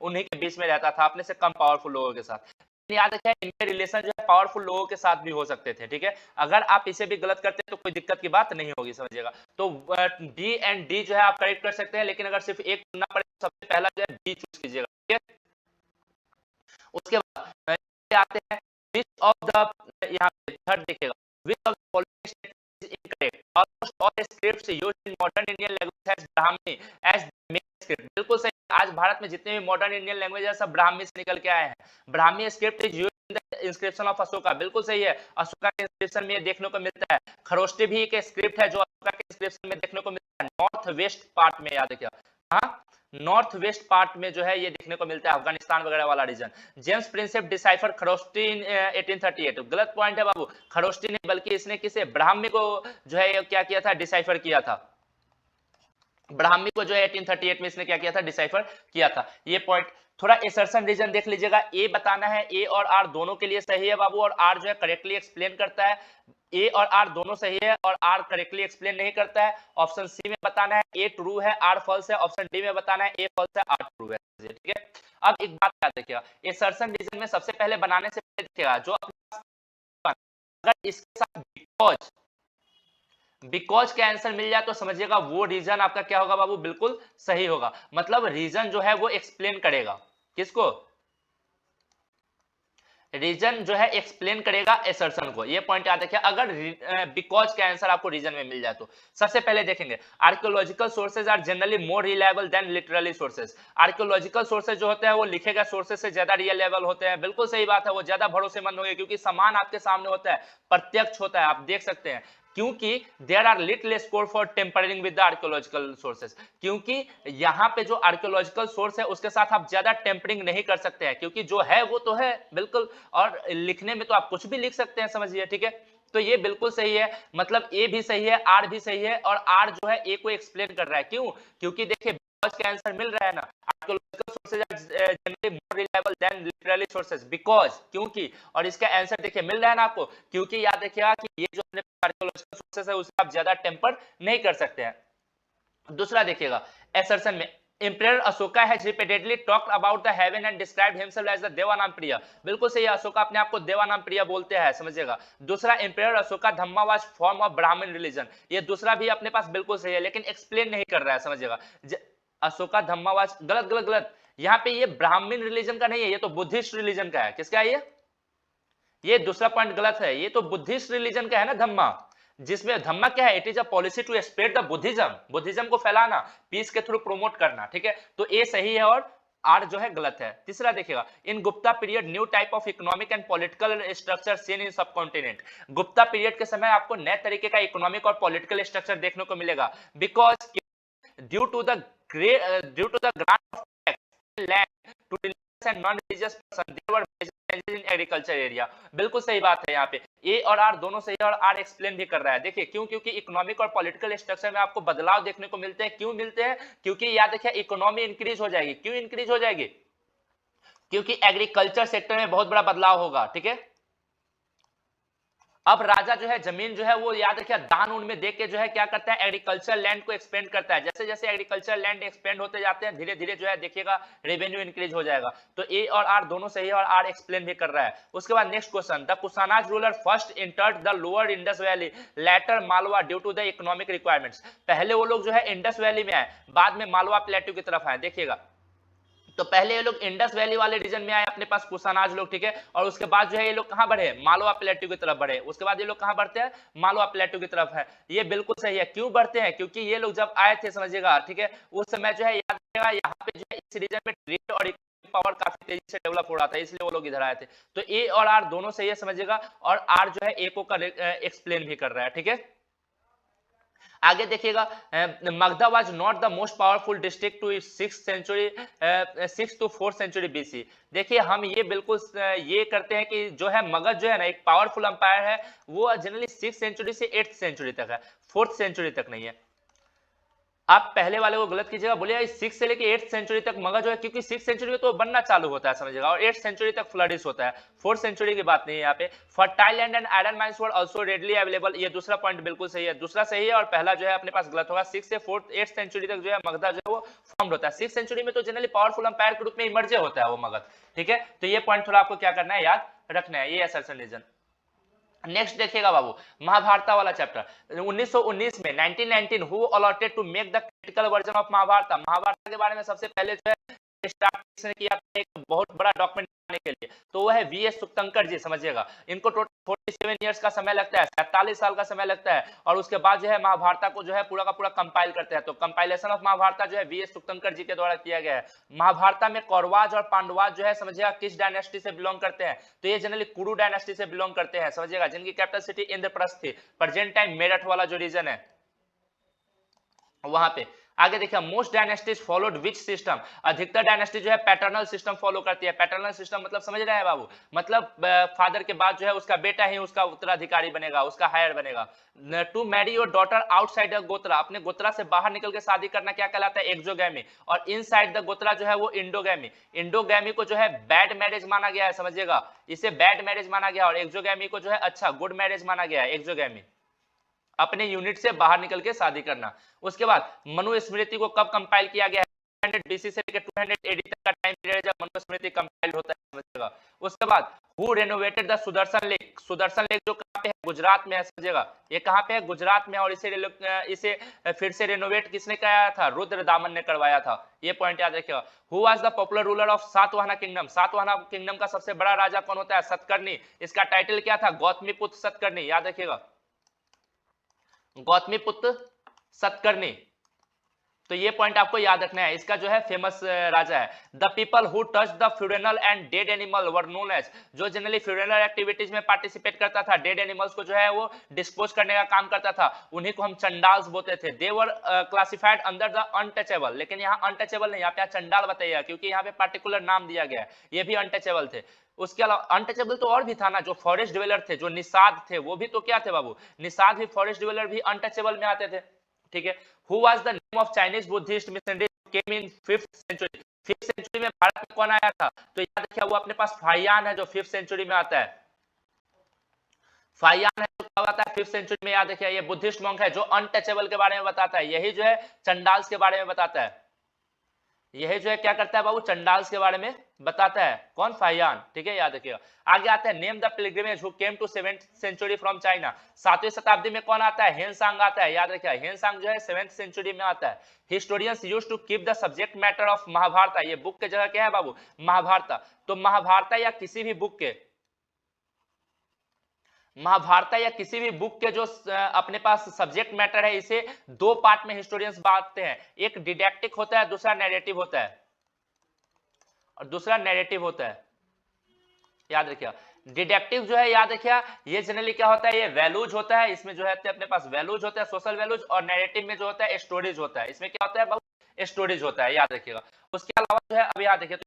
उन्हीं के बीच में रहता था, अपने से कम पावरफुल लोगों के साथ। याद रखें, इनके रिलेशन जो है पावरफुल लोगों के साथ भी हो सकते थे, ठीक है। अगर आप इसे भी गलत करते हैं तो कोई दिक्कत की बात नहीं होगी, समझिएगा। तो बी एंड डी जो है आप करेक्ट कर सकते हैं, लेकिन अगर सिर्फ एक चुनना पड़े तो सबसे पहला जो है बी चूज कीजिएगा, ठीक है। उसके बाद आते हैं which of the, यहाँ पे थर्ड देखिएगा, which of the following statements is incorrect? Almost all scripts used in modern Indian language has Brahmi as the main script. बिल्कुल सही। आज भारत में जितने भी मॉडर्न इंडियन लैंग्वेज है सब ब्राह्मी से निकल के आए हैं। Brahmi script is used in the inscription of Ashoka. बिल्कुल सही है, अशोका के इंस्क्रिप्शन में देखने को मिलता है। खरोष्टी भी एक स्क्रिप्ट है जो अशोका के इंस्क्रिप्शन में देखने को मिलता है, नॉर्थ वेस्ट पार्ट में, याद रखिएगा। हाँ, नॉर्थ वेस्ट पार्ट में जो है ये देखने को मिलता है, अफगानिस्तान वगैरह वाला region. James Prinsep decipher Kharoshthi in 1838। गलत पॉइंट है बाबू, खरोष्टी ने बल्कि इसने किसे, ब्राह्मी को जो है क्या किया था, डिसाइफर किया था। ब्राह्मी को जो है 1838 में इसने क्या किया था, डिसाइफर किया था। ये पॉइंट थोड़ा एसर्शन रीजन देख लीजिएगा। ए बताना है, ए और आर दोनों के लिए सही है बाबू, और आर जो है करेक्टली एक्सप्लेन करता है। ए और आर दोनों सही है और आर करेक्टली एक्सप्लेन नहीं करता है। ऑप्शन सी में बताना है ए ट्रू है आर फॉल्स है, ऑप्शन डी में बताना है ए फॉल्स है आर ट्रू है, ठीक है। अब एक बात याद रखिएगा, एसर्शन रीजन में सबसे पहले बनाने से पहले देखिएगा जो अगर इसके साथ बिकॉज का आंसर मिल जाए तो समझिएगा वो रीजन आपका क्या होगा बाबू, बिल्कुल सही होगा। मतलब रीजन जो है वो एक्सप्लेन करेगा, किसको, रीजन जो है एक्सप्लेन करेगा एसर्शन को। ये पॉइंट याद रखिए, अगर बिकॉज का आंसर आपको रीजन में मिल जाए तो। सबसे पहले देखेंगे, archaeological sources are generally more reliable than literally sources. Archaeological sources जो होते हैं वो लिखे गए सोर्सेज से ज्यादा रिलायबल होते हैं। बिल्कुल सही बात है, वो ज्यादा भरोसेमंद होंगे क्योंकि सामान आपके सामने होता है, प्रत्यक्ष होता है, आप देख सकते हैं। क्योंकि there are little scope for tampering with the archaeological sources. क्योंकि यहाँ पे जो आर्कियोलॉजिकल सोर्स है उसके साथ आप ज्यादा टेम्परिंग नहीं कर सकते हैं, क्योंकि जो है वो तो है बिल्कुल, और लिखने में तो आप कुछ भी लिख सकते हैं, समझिए, ठीक है। तो ये बिल्कुल सही है, मतलब ए भी सही है, आर भी सही है, और आर जो है ए को एक्सप्लेन कर रहा है। क्यों? क्योंकि देखिए बिकॉज का आंसर मिल रहा है ना, archaeological sources are generally more reliable than literary sources because, क्योंकि, और इसका आंसर देखिए मिल रहा है ना आपको, क्योंकि याद रखिएगा कि ये जो अपने आर्कियोलॉजिकल सोर्सेज है उसे आप ज्यादा टेम्पर नहीं कर सकते हैं। दूसरा देखिएगा, एसर्शन में Emperor Ashoka has repeatedly talked about the heaven and described himself as the Devanampriya। बिल्कुल सही है, अशोका अपने आप को देवानामप्रिय बोलते हैं, समझिएगा। दूसरा, Emperor Ashoka Dhamma was form of Brahmin religion। ये दूसरा भी अपने पास बिल्कुल सही है, लेकिन एक्सप्लेन नहीं कर रहा है, समझिएगा। अशोका धम्मा was गलत गलत गलत, यहाँ पे ये ब्राह्मण रिलीजन का नहीं है, ये तो बुद्धिस्ट रिलीजन का है। किसका है ये दूसरा पॉइंट गलत है, ये तो बुद्धिस्ट रिलीजन का है ना धम्मा, जिसमें धम्मा क्या है, it is a policy to spread the Buddhism को फैलाना, पीस के थ्रू प्रोमोट करना, ठीक है। तो ए सही है और आर जो है गलत है। तीसरा देखिएगा, in Gupta period new type of economic and political structure seen in subcontinent. Gupta period के समय आपको नए तरीके का इकोनॉमिक और पॉलिटिकल स्ट्रक्चर देखने को मिलेगा, because due to the grant of land to religious and non religious person there were in agriculture area. बिल्कुल सही बात है, यहाँ पे ए और आर दोनों सही है और आर एक्सप्लेन भी कर रहा है। देखिए क्यों, क्योंकि इकोनॉमिक और पॉलिटिकल स्ट्रक्चर में आपको बदलाव देखने को मिलते हैं। क्यों मिलते हैं? क्योंकि याद रखिए इकोनॉमी इंक्रीज हो जाएगी। क्यों इंक्रीज हो जाएगी? क्योंकि एग्रीकल्चर सेक्टर में बहुत बड़ा बदलाव होगा, ठीक है। अब राजा जो है जमीन जो है वो याद रखिए दान उनमें देके जो है क्या करता है, एग्रीकल्चर लैंड को एक्सपेंड करता है। जैसे जैसे एग्रीकल्चर लैंड एक्सपेंड होते जाते हैं धीरे धीरे जो है देखिएगा रेवेन्यू इंक्रीज हो जाएगा। तो ए और आर दोनों सही है और आर एक्सप्लेन भी कर रहा है। उसके बाद next question, the Kushanas ruler first entered the lower Indus valley later Malwa due to the economic requirements. पहले वो लोग जो है इंडस वैली में आए, बाद में मालवा प्लेटू की तरफ आए। देखिएगा तो पहले ये लोग इंडस वैली वाले रीजन में आए अपने पास कुशानाज लोग, ठीक है। और उसके बाद जो है ये लोग कहां बढ़े, मालवा प्लेटू की तरफ बढ़े। उसके बाद ये लोग कहां बढ़ते हैं, मालवा प्लेटू की तरफ है। ये बिल्कुल सही है। क्यों बढ़ते हैं? क्योंकि ये लोग जब आए थे समझिएगा, ठीक है, उस समय जो है याद रखिएगा यहाँ पे जो है इस रीजन में ट्रेड और पावर काफी तेजी से डेवलप हो रहा था, इसलिए वो लोग इधर आए थे। तो ए और आर दोनों सही है समझिएगा, और आर जो है ए को एक्सप्लेन भी कर रहा है, ठीक है। आगे देखिएगा, Magadha was not the most powerful district to six to 4th century BC. देखिए हम ये बिल्कुल ये करते हैं कि जो है मगध जो है ना एक पावरफुल अंपायर है, वो जनरली 6th सेंचुरी से 8th सेंचुरी तक है, 4th सेंचुरी तक नहीं है। आप पहले वाले को गलत कीजिएगा, बोलिए 6 से लेके 8th सेंचुरी तक मगध जो है, क्योंकि 6th सेंचुरी में तो बनना चालू होता है समझिएगा, और 8th सेंचुरी तक फ्लडिश होता है। 4th सेंचुरी की बात नहीं है यहाँ पे। Fertile land and iron mines were also readily available. ये दूसरा पॉइंट बिल्कुल सही है, दूसरा सही है और पहला जो है अपने पास गलत होगा। 6 से 8th सेंचुरी तक जो है मगधा जो है वो फॉर्म होता है। 6th सेंचुरी में तो जनरली पावरफुल अंपायर के रूप में इमर्जे होता है वो मगध, ठीक है। तो ये पॉइंट थोड़ा आपको क्या करना है, याद रखना है। ये असर्शन रीजन। नेक्स्ट देखिएगा बाबू, महाभारत वाला चैप्टर 1919 में 1919 who alloted to make the critical version of Mahabharata. Mahabharata के बारे में सबसे पहले जो है स्टार्ट किया एक बहुत बड़ा डॉक्यूमेंट बनाने के लिए, तो वो है वीएस सुक्तंकर जी, समझिएगा। इनको टोटल 47 इयर्स का समय लगता है, 47 साल का समय लगता है, और उसके बाद जो है महाभारत को जो है पूरा का पूरा कंपाइल करते हैं। तो कंपाइलेशन ऑफ महाभारत जो है वीएस सुक्तंकर जी के द्वारा किया गया है। महाभारत में कौरवाज और पांडवाज जो है समझिएगा किस डायनेस्टी से बिलोंग करते हैं, तो ये जनरली कुरु डायनेस्टी से बिलोंग करते हैं समझिएगा, जिनकी कैपिटल सिटी इंद्रप्रस्थ थी। प्रेजेंट टाइम मेरठ वाला जो रीजन है वहां पे। आगे देखिए, most dynasties followed which system. अधिकतर डायनेस्टी जो है पैटर्नल सिस्टम फॉलो करती है। पैटर्नल सिस्टम मतलब समझ रहे हैं बाबू, मतलब फादर के बाद जो है उसका बेटा ही उसका उत्तराधिकारी बनेगा, उसका हायर बनेगा। To marry your daughter outside the gotra, अपने गोत्रा से बाहर निकल के शादी करना क्या कहलाता है, एक्सोगैमी। और इनसाइड द गोत्रा जो है वो इंडोगैमी। इंडोगैमी को जो है बैड मैरिज माना गया है समझिएगा, इसे बैड मैरिज माना गया, और एक्सोगैमी को जो है अच्छा गुड मैरिज माना गया है। एक्सोगैमी अपने यूनिट से बाहर निकल के शादी करना। उसके बाद मनुस्मृति को कब कंपाइल किया गया है, 200 बीसी से लेकर 200 एडी तक का टाइम पीरियड जब मनुस्मृति कंपाइल होता है समझिएगा। उसके बाद who renovated the Sudarshan lake. Sudarshan lake जो कहां पे है, गुजरात में है समझिएगा। ये कहां पे है, गुजरात में, और इसे फिर से रेनोवेट किसने कराया था, रुद्रदामन ने करवाया था। ये पॉइंट याद रखिएगा। Who was the popular ruler of Satavahana kingdom. Satavahana kingdom का सबसे बड़ा राजा कौन होता है, सतकर्णी। इसका टाइटल क्या था, गौतमीपुत्र सतकर्णी, याद रखिएगा, गौतमीपुत्र सतकर्णी। तो ये पॉइंट आपको याद रखना है। इसका जो है फेमस राजा है। The people who touch the funeral and dead animal were known as. जो जनरली फ्यूनरल एक्टिविटीज में पार्टिसिपेट करता था, डेड एनिमल्स को जो है वो डिस्पोज करने का काम करता था, उन्हीं को हम चंडाल्स बोलते थे। दे वर क्लासिफाइड अंडर द अनटचेबल। लेकिन यहाँ अनटचेबल नहीं, यहाँ चंडाल बताइएगा, क्योंकि यहाँ पे पार्टिकुलर नाम दिया गया है। ये भी अनटचेबल थे। उसके अलावा अनटचेबल तो और भी था ना, जो फॉरेस्ट डिवेलर थे, जो निषाद थे, वो भी तो क्या थे बाबू, निषाद भी फॉरेस्ट डिवेलर भी अनटचेबल में आते थे, ठीक है। Who was the name of Chinese Buddhist missionary came in 5th century. 5th century में भारत में कौन आया था? तो याद रखिए वो अपने पास फाहियान है जो 5th सेंचुरी में आता है। फाहियान है जो कब आता है? 5th सेंचुरी में। याद रखिए ये बुद्धिस्ट मॉन्क है जो अनटचेबल के बारे में बताता है। यही जो है चंडाल्स के बारे में बताता है। यही जो है क्या करता है बाबू? चंडाल्स के बारे में बताता है। कौन? फाहियान। ठीक है, याद रखिएगा। आगे आता है name the pilgrimage who came to 7th century from China. 7वीं शताब्दी में कौन आता है? हेनसांग आता है। याद रखिएगा हेनसांग जो है 7th सेंचुरी में आता है। Historians used to keep the subject matter of Mahabharata. ये बुक के जगह क्या है बाबू? महाभारत। तो महाभारत या किसी भी बुक के या किसी भी बुक के जो अपने पास सब्जेक्ट मैटर है इसे दो पार्ट में हिस्टोरियंस बांटते हैं। एक डिडैक्टिक होता है, दूसरा नैरेटिव होता है। याद रखिए डिडक्टिव जो है, याद रखिए ये जनरली क्या होता है? ये वैल्यूज होता है। इसमें जो है अपने पास वैल्यूज होता है, सोशल वैल्यूज। और नैरेटिव में जो होता है स्टोरेज होता है। इसमें क्या होता है बाबू? स्टोरेज होता है। याद रखिएगा। उसके अलावा जो है अब याद रखिए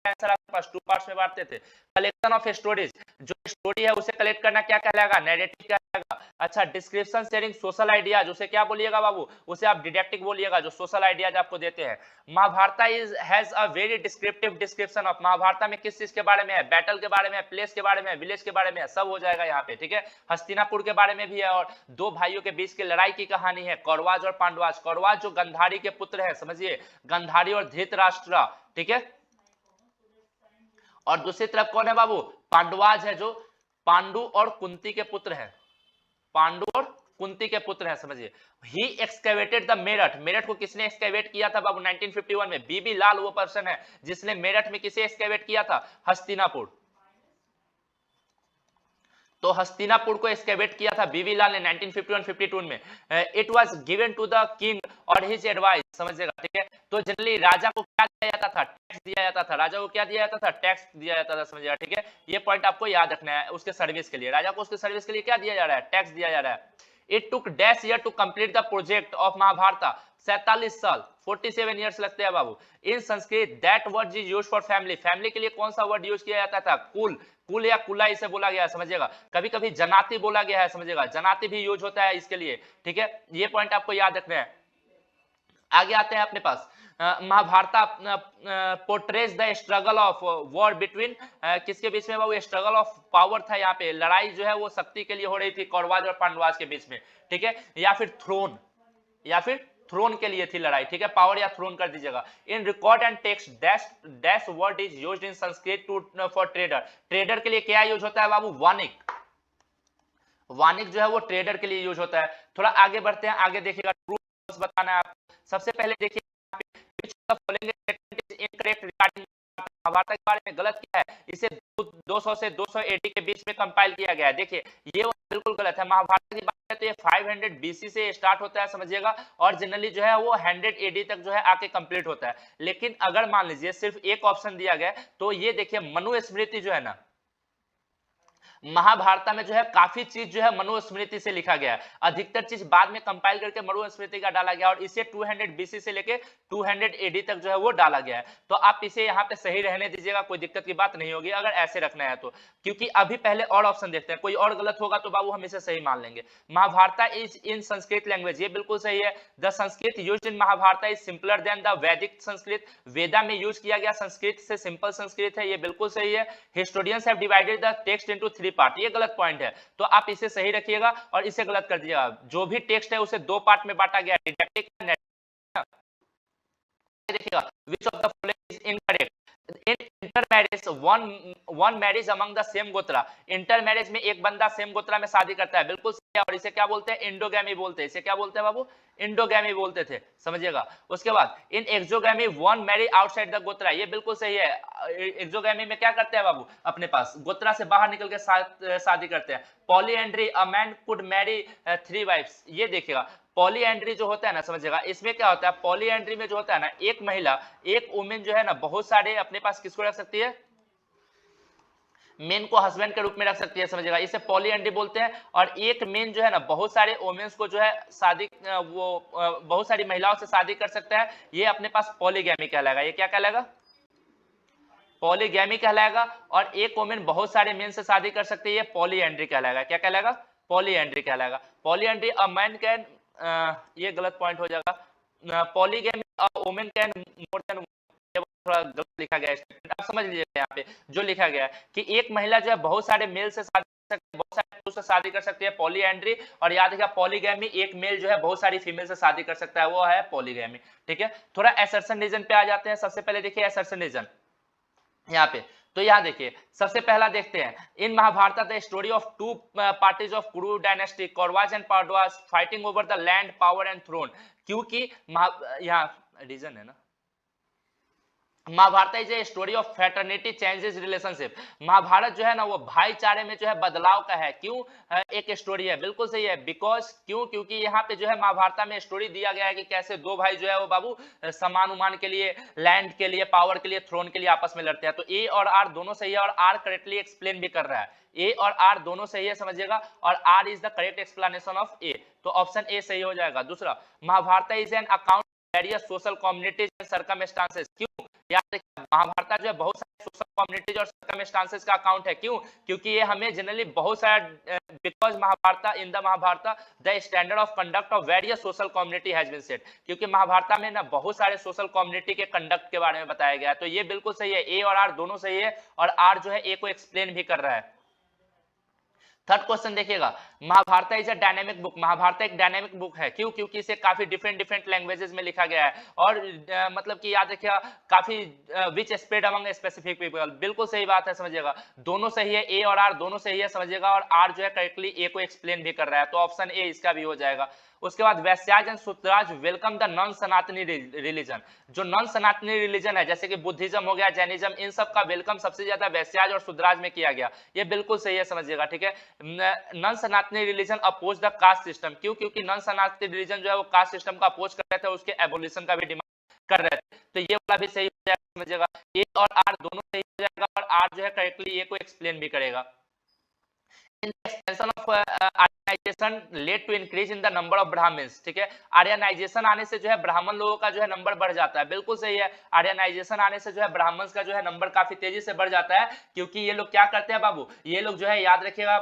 आंसर आपके पास 2 पार्ट्स में बांटते थे। कलेक्शन ऑफ स्टोरीज, जो स्टोरी है उसे कलेक्ट करना क्या कहलाएगा? नैरेटिव कहलाएगा। अच्छा, डिस्क्रिप्शन शेयरिंग सोशल आइडियाज, उसे क्या बोलिएगा बाबू? उसे आप डिडक्टिव बोलिएगा, जो सोशल आइडियाज आपको देते हैं। Mahabharata is has a very descriptive description of. Mahabharata में किस चीज के बारे में है? बैटल के बारे में, प्लेस के बारे में, विलेज के बारे में, सब हो जाएगा यहाँ पे। ठीक है, हस्तिनापुर के बारे में भी है और 2 भाइयों के बीच की लड़ाई की कहानी है, कौरवाज और पांडवाज। कौरवाज जो गंधारी के पुत्र है, समझिए, गंधारी और धृतराष्ट्र। ठीक है, और दूसरी तरफ कौन है बाबू? पांडवाज है जो पांडु और कुंती के पुत्र हैं। पांडु और कुंती के पुत्र हैं, समझिए। ही एक्सकेवेटेड द मेरठ। मेरठ को किसने एक्सकेवेट किया था बाबू? 1951 में। बीबी लाल वो पर्सन है जिसने मेरठ में किसे एक्सकेवेट किया था? हस्तिनापुर। तो हस्तिनापुर को एक्सकेवेट किया था बीबी लाल ने 1951-52 में। It was given to the king और हिज एडवाइस, समझिएगा। ठीक है, तो जनरली राजा को क्या दिया जाता था? टैक्स दिया जाता था। राजा को क्या दिया जाता था? टैक्स दिया जाता था, समझिएगा। ठीक है, ये पॉइंट आपको याद रखना है। उसके सर्विस के लिए राजा को उसके सर्विस के लिए क्या दिया जा रहा है? टैक्स दिया जा रहा है। It took dash year to complete the project of Mahabharata. 47 साल, 47 ईयर्स लगते हैं बाबू। In Sanskrit that word is used for family. Family के लिए कौन सा वर्ड यूज किया जाता था? कुल। कुल या कुला इसे बोला गया है, समझिएगा। कभी कभी जनाती बोला गया है, समझिएगा। जनाती भी यूज होता है इसके लिए। ठीक है, ये पॉइंट आपको याद रखना है। आगे आते हैं अपने पास। Mahabharata portrays the struggle of war between, किसके बीच में? वो स्ट्रगल ऑफ पावर था। यहाँ पे लड़ाई जो है वो शक्ति के लिए हो रही थी, कौरवाज और पांडवाज के बीच में। ठीक है, या फिर थ्रोन के लिए थी लड़ाई। ठीक है, पावर या थ्रोन कर दीजिएगा। In record and text dash word is used in Sanskrit to for trader. Trader के लिए क्या यूज होता है बाबू? वानिक। वानिक जो है वो ट्रेडर के लिए यूज होता है। थोड़ा आगे बढ़ते हैं, आगे देखिएगा। ट्रू बताना है आपको। सबसे पहले देखिए इनकरेक्ट रिगार्डिंग महाभारत के बारे में गलत क्या है? इसे 200 से 200 एडी के बीच में कंपाइल किया गया है। देखिए ये बिल्कुल गलत है। महाभारत की बात है तो ये 500 बीसी से स्टार्ट होता है, समझिएगा। और जनरली जो है वो 100 एडी तक जो है आके कंप्लीट होता है। लेकिन अगर मान लीजिए सिर्फ एक ऑप्शन दिया गया तो ये देखिए मनुस्मृति जो है ना, महाभारत में जो है काफी चीज जो है मनुस्मृति से लिखा गया है। अधिकतर चीज बाद में कंपाइल करके मनुस्मृति का डाला गया और इसे 200 बीसी से लेके 200 एडी तक जो है वो डाला गया है। तो आप इसे यहाँ पे सही रहने दीजिएगा, कोई दिक्कत की बात नहीं होगी अगर ऐसे रखना है तो। क्योंकि अभी पहले और ऑप्शन देखते हैं, कोई और गलत होगा तो बाबू हम इसे सही मान लेंगे। Mahabharata is in Sanskrit language, ये बिल्कुल सही है। The Sanskrit used in Mahabharata is simpler than the Vedic Sanskrit. वेदा में यूज किया गया संस्कृत से सिंपल संस्कृत है, ये बिल्कुल सही है। Historians have divided the text into 3 part, ये गलत पॉइंट है। तो आप इसे सही रखिएगा और इसे गलत कर दीजिएगा। जो भी टेक्स्ट है उसे 2 पार्ट में बांटा गया है, डिडक्टिक एंड नैरेटिव। देखिएगा which of the following is incorrect? In intermarriage one marries among the same गोत्रा। इंटरमैरिज में एक बंदा सेम गोत्रा में शादी करता है, बिल्कुल सही है। और इसे क्या बोलते हैं? इंडोगैमी बोलते हैं। इसे क्या बोलते हैं बाबू? इंडोगैमी बोलते थे, समझिएगा। उसके बाद in exogamy one marry outside the gotra, ये बिल्कुल सही है। एक्सोगैमी में क्या करते हैं बाबू? अपने पास गोत्रा से बाहर निकल के शादी करते हैं। Polyandry, a man could marry 3 wifes, ये देखिएगा। पॉलीएंड्री जो होता है ना, समझिएगा, इसमें क्या होता है? पॉलीएंड्री में जो होता है ना, एक महिला, एक वुमेन जो है ना, बहुत सारे अपने पास किसको रख सकती है? मेन को हस्बैंड के रूप में रख सकती है, समझिएगा। इसे पॉलीएंड्री बोलते हैं। और एक मेन जो है ना, बहुत सारे वुमेन्स को जो है शादी बहुत सारी महिलाओं से शादी कर सकता है, ये अपने पास पॉलीगैमी कहलाएगा। ये क्या कहलाएगा? पॉलीगैमी कहलाएगा। और एक वुमेन बहुत सारे मेन से शादी कर सकती है, ये पॉलीएंड्री कहलाएगा। क्या कहलाएगा? पॉलीएंड्री कहलाएगा। पॉलीएंड्री, अ मैन कैन, ये गलत पॉइंट हो जाएगा। Polygamy women can more than, थोड़ा गलत लिखा गया है स्टेटमेंट, आप समझ लीजिएगा यहाँ पे जो लिखा गया है कि एक महिला जो है बहुत सारे मेल से शादी कर सकती है, बहुत सारे पुरुष से शादी कर सकती है, पॉलीएंड्री। और याद रखिएगा पॉलीगैमी, एक मेल जो है बहुत सारी फीमेल से शादी कर सकता है, वो है पॉलीगैमी। ठीक है, थोड़ा असर्शन रीजन पे आ जाते हैं। सबसे पहले देखिए असर्शन रीजन यहाँ पे, तो यहाँ देखिए सबसे पहला देखते हैं, in Mahabharata the story of two parties of Kuru dynasty, Kauravas and Pandavas fighting over the land power and throne. क्योंकि यहाँ रीजन है ना, Mahabharata is a story of fraternity changes relationship. Mahabharata जो है ना वो भाईचारे में जो है बदलाव का है। क्यों एक स्टोरी है, बिल्कुल सही है, बिकॉज क्यों, क्योंकि यहाँ पे जो है महाभारत में स्टोरी दिया गया है कि कैसे दो भाई जो है वो बाबू समान उमान के लिए, लैंड के लिए, पावर के लिए, थ्रोन के लिए आपस में लड़ते हैं। तो ए और आर दोनों सही है, और आर करेक्टली एक्सप्लेन भी कर रहा है। ए और आर दोनों सही है, समझिएगा, और R is the correct explanation of A, तो ऑप्शन ए सही हो जाएगा। दूसरा, Mahabharata is an account various social communities and circumstances. क्यों, याद रखिए महाभारत जो है बहुत सारे सोशल कम्युनिटीज और सर्कमस्टांसेस का अकाउंट है। क्यों, क्योंकि ये हमें जनरली बहुत सारा, because Mahabharata in the Mahabharata the standard of conduct of various social community has been set. क्योंकि महाभारत में ना बहुत सारे सोशल कम्युनिटी के कंडक्ट के बारे में बताया गया है। तो ये बिल्कुल सही है, ए और आर दोनों सही है, और आर जो है ए को एक्सप्लेन भी कर रहा है। थर्ड क्वेश्चन देखिएगा, Mahabharata is a dynamic book. Mahabharata एक डायनेमिक बुक है। क्यों, क्योंकि इसे काफी डिफरेंट डिफरेंट लैंग्वेजेस में लिखा गया है, और मतलब कि याद रखिएगा काफी विच स्प्रेड अमंग स्पेसिफिक पीपल। बिल्कुल सही बात है, समझिएगा, दोनों सही है, ए और आर दोनों सही है, समझिएगा, और आर जो है करेक्टली ए को एक्सप्लेन भी कर रहा है, तो ऑप्शन ए इसका भी हो जाएगा। उसके बाद Vaishyas and Shudras welcome the non Sanatani religion. जो नॉन सनातनी रिलीजन है जैसे कि बुद्धिज्म हो गया, जैनिज्म, इन सब का वेलकम सबसे ज्यादा वैश्याज और शूद्राज में किया गया। ये बिल्कुल सही है, समझिएगा, ठीक है। Non Sanatani religion oppose the caste system. क्यों, क्योंकि नॉन सनातनी रिलीजन जो है वो कास्ट सिस्टम का अपोज कर रहे थे, उसके एबोलिशन का भी डिमांड कर रहे थे। तो ये वाला भी सही हो जाएगा, समझिएगा, ए और आर दोनों सही हो जाएगा, और आर जो है करेक्टली ए को एक्सप्लेन भी करेगा। In the expansion of Aryanisation led to increase in the number of Brahmins. ठीक है, आर्यनाइजेशन आने से जो है ब्राह्मण लोगों का जो है नंबर बढ़ जाता है। बिल्कुल सही है, आर्यनाइजेशन आने से जो है ब्राह्मण्स का जो है नंबर काफी तेजी से बढ़ जाता है, क्योंकि ये लोग क्या करते हैं बाबू, ये लोग जो है याद रखिएगा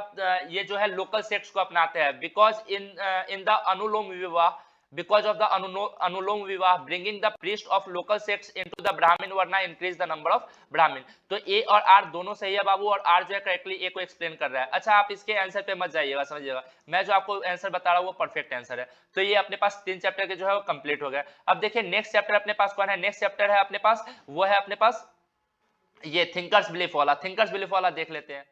ये जो है लोकल सेक्ट्स को अपनाते हैं। बिकॉज इन द अनुलोम विवाह, because of the अनुलोम विवाह bringing the priest of local sects into the brahmin varna increase the number of brahmin। तो ए और आर दोनों सही है बाबू, और आर जो है करेक्टली ए को एक्सप्लेन कर रहा है। अच्छा, आप इसके आंसर पे मत जाइएगा, समझिएगा, मैं जो आपको आंसर बता रहा हूँ वो परफेक्ट आंसर है। तो ये अपने पास 3 चैप्टर के जो है वो कंप्लीट हो गया। अब देखिए नेक्स्ट चैप्टर अपने पास कौन है, नेक्स्ट चैप्टर है अपने पास, वो है अपने पास ये थिंकर्स बिलीफ वाला। थिंकर्स बिलीफ वाला देख लेते हैं।